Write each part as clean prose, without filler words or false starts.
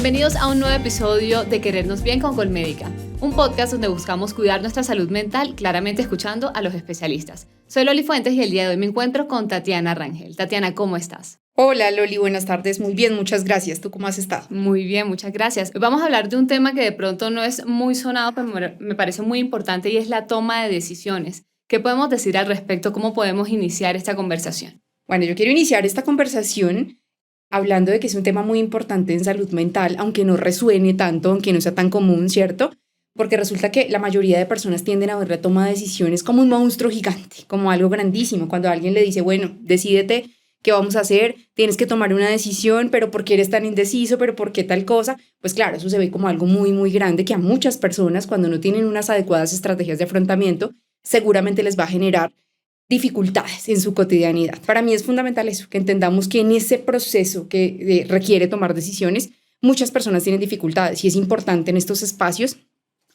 Bienvenidos a un nuevo episodio de Querernos Bien con Colmédica, un podcast donde buscamos cuidar nuestra salud mental, claramente escuchando a los especialistas. Soy Loli Fuentes y el día de hoy me encuentro con Tatiana Rangel. Tatiana, ¿cómo estás? Hola Loli, buenas tardes. Muy bien, muchas gracias. ¿Tú cómo has estado? Muy bien, muchas gracias. Hoy vamos a hablar de un tema que de pronto no es muy sonado, pero me parece muy importante y es la toma de decisiones. ¿Qué podemos decir al respecto? ¿Cómo podemos iniciar esta conversación? Bueno, yo quiero iniciar esta conversación hablando de que es un tema muy importante en salud mental, aunque no resuene tanto, aunque no sea tan común, ¿cierto? Porque resulta que la mayoría de personas tienden a ver la toma de decisiones como un monstruo gigante, como algo grandísimo. Cuando alguien le dice, bueno, decídete, ¿qué vamos a hacer? Tienes que tomar una decisión, pero ¿por qué eres tan indeciso? ¿Pero por qué tal cosa? Pues claro, eso se ve como algo muy, muy grande que a muchas personas, cuando no tienen unas adecuadas estrategias de afrontamiento, seguramente les va a generar dificultades en su cotidianidad. Para mí es fundamental eso, que entendamos que en ese proceso que requiere tomar decisiones, muchas personas tienen dificultades y es importante en estos espacios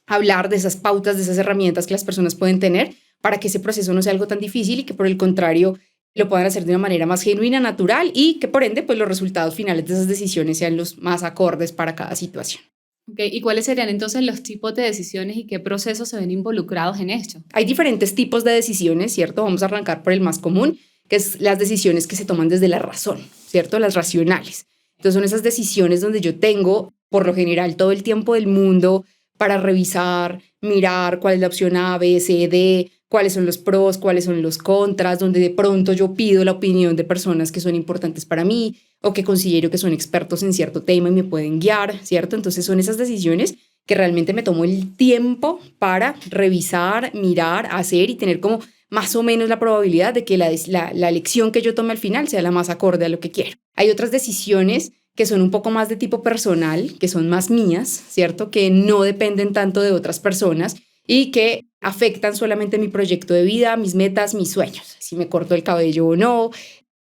hablar de esas pautas, de esas herramientas que las personas pueden tener para que ese proceso no sea algo tan difícil y que por el contrario lo puedan hacer de una manera más genuina, natural y que por ende pues los resultados finales de esas decisiones sean los más acordes para cada situación. Okay, ¿y cuáles serían entonces los tipos de decisiones y qué procesos se ven involucrados en esto? Hay diferentes tipos de decisiones, ¿cierto? Vamos a arrancar por el más común, que es las decisiones que se toman desde la razón, ¿cierto? Las racionales. Entonces son esas decisiones donde yo tengo, por lo general, todo el tiempo del mundo para revisar, mirar cuál es la opción A, B, C, D, cuáles son los pros, cuáles son los contras, donde de pronto yo pido la opinión de personas que son importantes para mí o que considero que son expertos en cierto tema y me pueden guiar, ¿cierto? Entonces son esas decisiones que realmente me tomo el tiempo para revisar, mirar, hacer y tener como más o menos la probabilidad de que la elección que yo tome al final sea la más acorde a lo que quiero. Hay otras decisiones que son un poco más de tipo personal, que son más mías, ¿cierto? Que no dependen tanto de otras personas y que afectan solamente mi proyecto de vida, mis metas, mis sueños. Si me corto el cabello o no,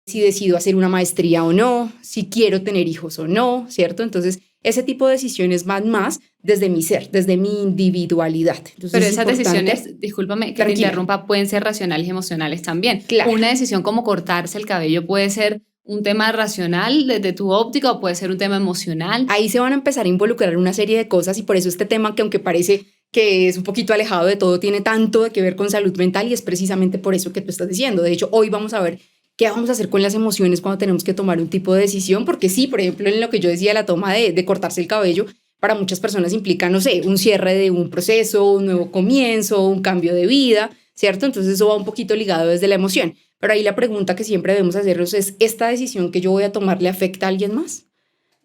si decido hacer una maestría o no, si quiero tener hijos o no, ¿cierto? Entonces, ese tipo de decisiones van más desde mi ser, desde mi individualidad. Entonces, pero esas decisiones, discúlpame que te interrumpa, pueden ser racionales y emocionales también. Claro. Una decisión como cortarse el cabello puede ser un tema racional desde tu óptica o puede ser un tema emocional. Ahí se van a empezar a involucrar una serie de cosas y por eso este tema que aunque parece que es un poquito alejado de todo, tiene tanto que ver con salud mental y es precisamente por eso que tú estás diciendo. De hecho, hoy vamos a ver qué vamos a hacer con las emociones cuando tenemos que tomar un tipo de decisión, porque sí, por ejemplo, en lo que yo decía, la toma de cortarse el cabello, para muchas personas implica, no sé, un cierre de un proceso, un nuevo comienzo, un cambio de vida, ¿cierto? Entonces eso va un poquito ligado desde la emoción. Pero ahí la pregunta que siempre debemos hacernos es, ¿esta decisión que yo voy a tomar le afecta a alguien más?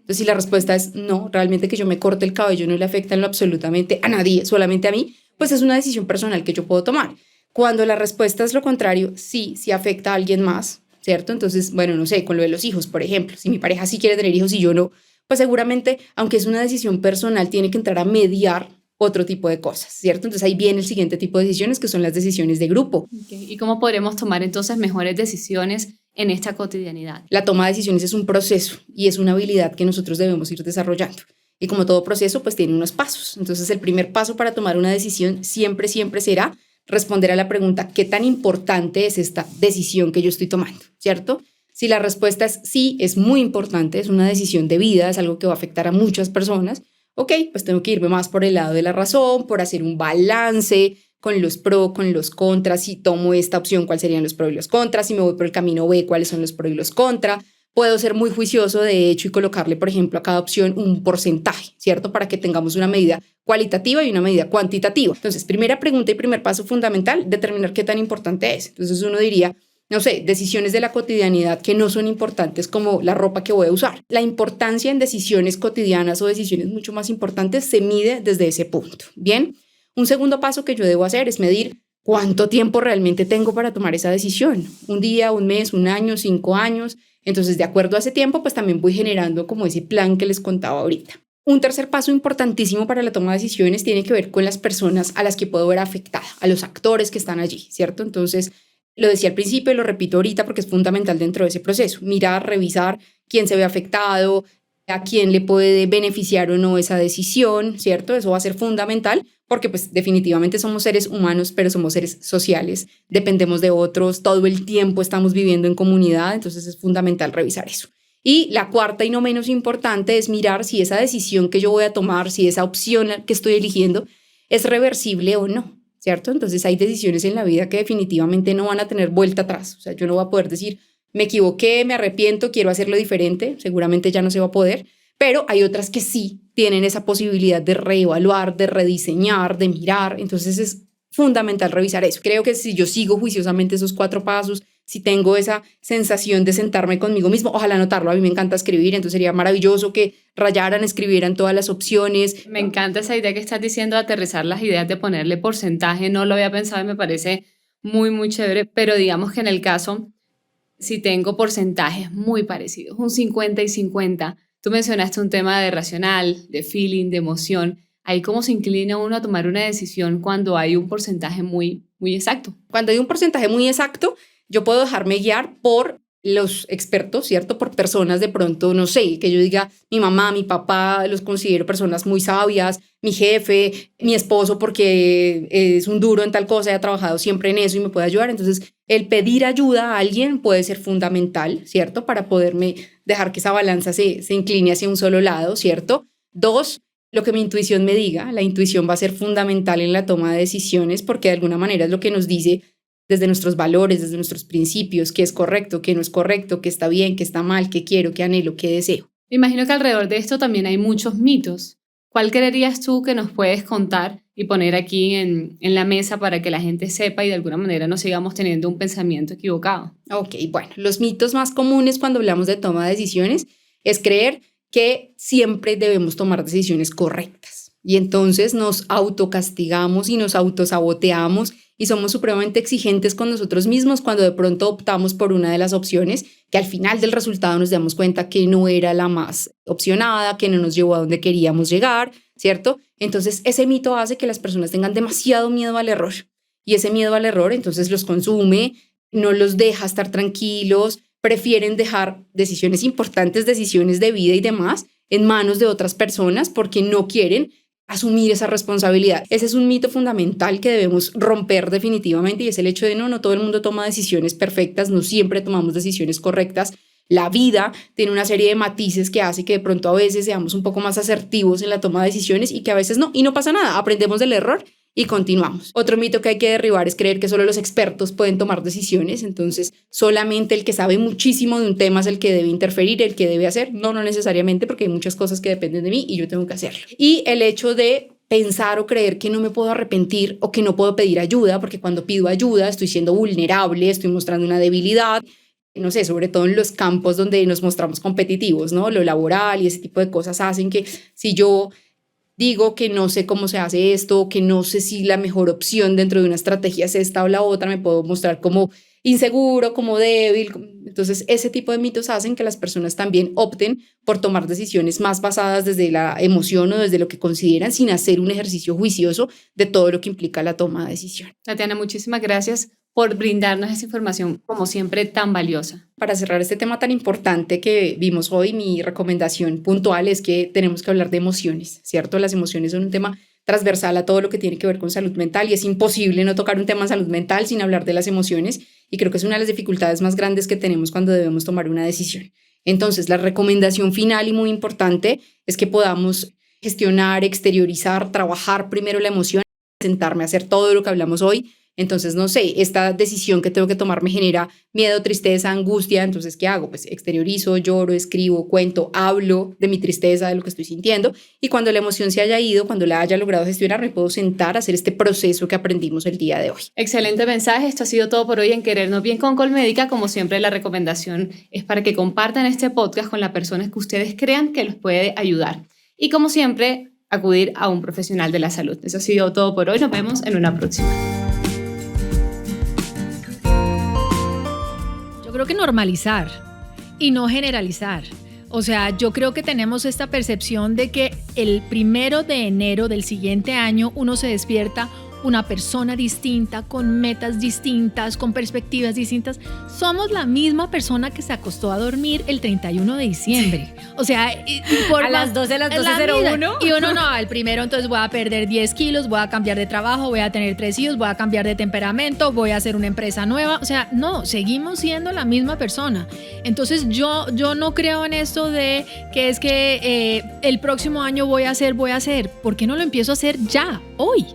Entonces, si la respuesta es no, realmente que yo me corte el cabello no le afecta en lo absolutamente a nadie, solamente a mí, pues es una decisión personal que yo puedo tomar. Cuando la respuesta es lo contrario, sí afecta a alguien más, ¿cierto? Entonces, bueno, no sé, con lo de los hijos, por ejemplo, si mi pareja sí quiere tener hijos y yo no, pues seguramente, aunque es una decisión personal, tiene que entrar a mediar otro tipo de cosas, ¿cierto? Entonces ahí viene el siguiente tipo de decisiones, que son las decisiones de grupo. Okay. ¿Y cómo podremos tomar entonces mejores decisiones en esta cotidianidad? La toma de decisiones es un proceso y es una habilidad que nosotros debemos ir desarrollando. Y como todo proceso, pues tiene unos pasos. Entonces el primer paso para tomar una decisión siempre será responder a la pregunta, ¿qué tan importante es esta decisión que yo estoy tomando? ¿Cierto? Si la respuesta es sí, es muy importante, es una decisión de vida, es algo que va a afectar a muchas personas, ok, pues tengo que irme más por el lado de la razón, por hacer un balance con los pros, con los contras. Si tomo esta opción, ¿cuáles serían los pros y los contras? Si me voy por el camino B, ¿cuáles son los pros y los contras? Puedo ser muy juicioso, de hecho, y colocarle, por ejemplo, a cada opción un porcentaje, ¿cierto? Para que tengamos una medida cualitativa y una medida cuantitativa. Entonces, primera pregunta y primer paso fundamental, determinar qué tan importante es. Entonces, uno diría, no sé, decisiones de la cotidianidad que no son importantes como la ropa que voy a usar. La importancia en decisiones cotidianas o decisiones mucho más importantes se mide desde ese punto. Bien, un segundo paso que yo debo hacer es medir cuánto tiempo realmente tengo para tomar esa decisión. Un día, un mes, un año, 5 años. Entonces, de acuerdo a ese tiempo, pues también voy generando como ese plan que les contaba ahorita. Un tercer paso importantísimo para la toma de decisiones tiene que ver con las personas a las que puedo ver afectada, a los actores que están allí, ¿cierto? Entonces, lo decía al principio y lo repito ahorita porque es fundamental dentro de ese proceso. Mirar, revisar quién se ve afectado, a quién le puede beneficiar o no esa decisión, ¿cierto? Eso va a ser fundamental porque pues definitivamente somos seres humanos, pero somos seres sociales, dependemos de otros, todo el tiempo estamos viviendo en comunidad, entonces es fundamental revisar eso. Y la cuarta y no menos importante es mirar si esa decisión que yo voy a tomar, si esa opción que estoy eligiendo es reversible o no, ¿cierto? Entonces hay decisiones en la vida que definitivamente no van a tener vuelta atrás. O sea, yo no voy a poder decir, me equivoqué, me arrepiento, quiero hacerlo diferente, seguramente ya no se va a poder, pero hay otras que sí tienen esa posibilidad de reevaluar, de rediseñar, de mirar. Entonces es fundamental revisar eso. Creo que si yo sigo juiciosamente esos 4 pasos, si tengo esa sensación de sentarme conmigo mismo, ojalá anotarlo, a mí me encanta escribir, entonces sería maravilloso que rayaran, escribieran todas las opciones. Me encanta esa idea que estás diciendo de aterrizar las ideas, de ponerle porcentaje, no lo había pensado y me parece muy, muy chévere, pero digamos que en el caso, si tengo porcentajes muy parecidos, un 50 y 50, tú mencionaste un tema de racional, de feeling, de emoción, ahí cómo se inclina uno a tomar una decisión cuando hay un porcentaje muy, muy exacto. Cuando hay un porcentaje muy exacto, yo puedo dejarme guiar por los expertos, ¿cierto? Por personas de pronto, no sé, que yo diga, mi mamá, mi papá, los considero personas muy sabias, mi jefe, mi esposo, porque es un duro en tal cosa y ha trabajado siempre en eso y me puede ayudar. Entonces, el pedir ayuda a alguien puede ser fundamental, ¿cierto? Para poderme dejar que esa balanza se incline hacia un solo lado, ¿cierto? 2, lo que mi intuición me diga. La intuición va a ser fundamental en la toma de decisiones porque de alguna manera es lo que nos dice desde nuestros valores, desde nuestros principios, qué es correcto, qué no es correcto, qué está bien, qué está mal, qué quiero, qué anhelo, qué deseo. Me imagino que alrededor de esto también hay muchos mitos. ¿Cuál creerías tú que nos puedes contar y poner aquí en la mesa para que la gente sepa y de alguna manera no sigamos teniendo un pensamiento equivocado? Ok, bueno, los mitos más comunes cuando hablamos de toma de decisiones es creer que siempre debemos tomar decisiones correctas. Y entonces nos autocastigamos y nos autosaboteamos y somos supremamente exigentes con nosotros mismos cuando de pronto optamos por una de las opciones que al final del resultado nos damos cuenta que no era la más opcionada, que no nos llevó a donde queríamos llegar, ¿cierto? Entonces ese mito hace que las personas tengan demasiado miedo al error y ese miedo al error entonces los consume, no los deja estar tranquilos, prefieren dejar decisiones importantes, decisiones de vida y demás en manos de otras personas porque no quieren asumir esa responsabilidad. Ese es un mito fundamental que debemos romper definitivamente y es el hecho de no todo el mundo toma decisiones perfectas, no siempre tomamos decisiones correctas. La vida tiene una serie de matices que hace que de pronto a veces seamos un poco más asertivos en la toma de decisiones y que a veces no, y no pasa nada, aprendemos del error y continuamos. Otro mito que hay que derribar es creer que solo los expertos pueden tomar decisiones, entonces solamente el que sabe muchísimo de un tema es el que debe interferir, el que debe hacer, no necesariamente porque hay muchas cosas que dependen de mí y yo tengo que hacerlo. Y el hecho de pensar o creer que no me puedo arrepentir o que no puedo pedir ayuda, porque cuando pido ayuda estoy siendo vulnerable, estoy mostrando una debilidad, no sé, sobre todo en los campos donde nos mostramos competitivos, ¿no? Lo laboral y ese tipo de cosas hacen que si yo digo que no sé cómo se hace esto, que no sé si la mejor opción dentro de una estrategia es esta o la otra, me puedo mostrar como inseguro, como débil. Entonces, ese tipo de mitos hacen que las personas también opten por tomar decisiones más basadas desde la emoción o desde lo que consideran sin hacer un ejercicio juicioso de todo lo que implica la toma de decisión. Tatiana, muchísimas gracias por brindarnos esa información, como siempre, tan valiosa. Para cerrar este tema tan importante que vimos hoy, mi recomendación puntual es que tenemos que hablar de emociones, ¿cierto? Las emociones son un tema transversal a todo lo que tiene que ver con salud mental y es imposible no tocar un tema de salud mental sin hablar de las emociones y creo que es una de las dificultades más grandes que tenemos cuando debemos tomar una decisión. Entonces, la recomendación final y muy importante es que podamos gestionar, exteriorizar, trabajar primero la emoción, sentarme a hacer todo lo que hablamos hoy. Entonces, no sé, esta decisión que tengo que tomar me genera miedo, tristeza, angustia. Entonces, ¿qué hago? Pues exteriorizo, lloro, escribo, cuento, hablo de mi tristeza, de lo que estoy sintiendo. Y cuando la emoción se haya ido, cuando la haya logrado gestionar, me puedo sentar a hacer este proceso que aprendimos el día de hoy. Excelente mensaje. Esto ha sido todo por hoy en Querernos Bien con Colmédica. Como siempre, la recomendación es para que compartan este podcast con las personas que ustedes crean que los puede ayudar. Y como siempre, acudir a un profesional de la salud. Eso ha sido todo por hoy. Nos vemos en una próxima. Yo creo que normalizar y no generalizar. O sea, yo creo que tenemos esta percepción de que el 1 de enero del siguiente año uno se despierta una persona distinta, con metas distintas, con perspectivas distintas. Somos la misma persona que se acostó a dormir el 31 de diciembre. O sea, a las 12, a las 12:01. Y uno no, el primero entonces voy a perder 10 kilos, voy a cambiar de trabajo, voy a tener 3 hijos, voy a cambiar de temperamento, voy a hacer una empresa nueva. O sea, no, seguimos siendo la misma persona. Entonces yo no creo en esto de que es que el próximo año voy a hacer. ¿Por qué no lo empiezo a hacer ya, hoy?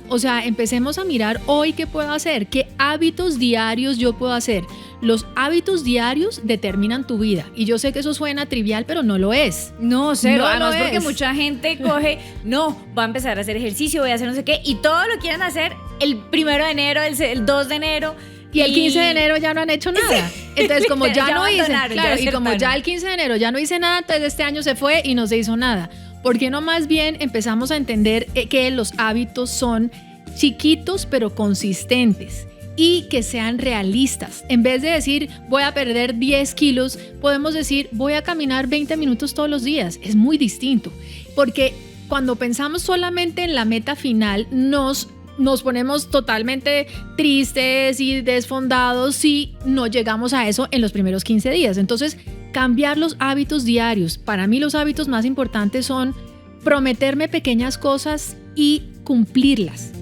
O sea, empecemos a mirar hoy qué puedo hacer, qué hábitos diarios yo puedo hacer. Los hábitos diarios determinan tu vida. Y yo sé que eso suena trivial, pero no lo es. No, cero. No Además, lo porque es. mucha gente coge, no, va a empezar a hacer ejercicio, voy a hacer no sé qué, y todo lo quieren hacer el 1 de enero, el 2 de enero. Y el 15 de enero ya no han hecho nada. Entonces, como ya no hice, claro, y como ya el 15 de enero ya no hice nada, entonces este año se fue y no se hizo nada. ¿Por qué no más bien empezamos a entender que los hábitos son chiquitos pero consistentes y que sean realistas? En vez de decir voy a perder 10 kilos, podemos decir voy a caminar 20 minutos todos los días. Es muy distinto, porque cuando pensamos solamente en la meta final, nos ponemos totalmente tristes y desfondados si no llegamos a eso en los primeros 15 días. Entonces, cambiar los hábitos diarios. Para mí los hábitos más importantes son prometerme pequeñas cosas y cumplirlas.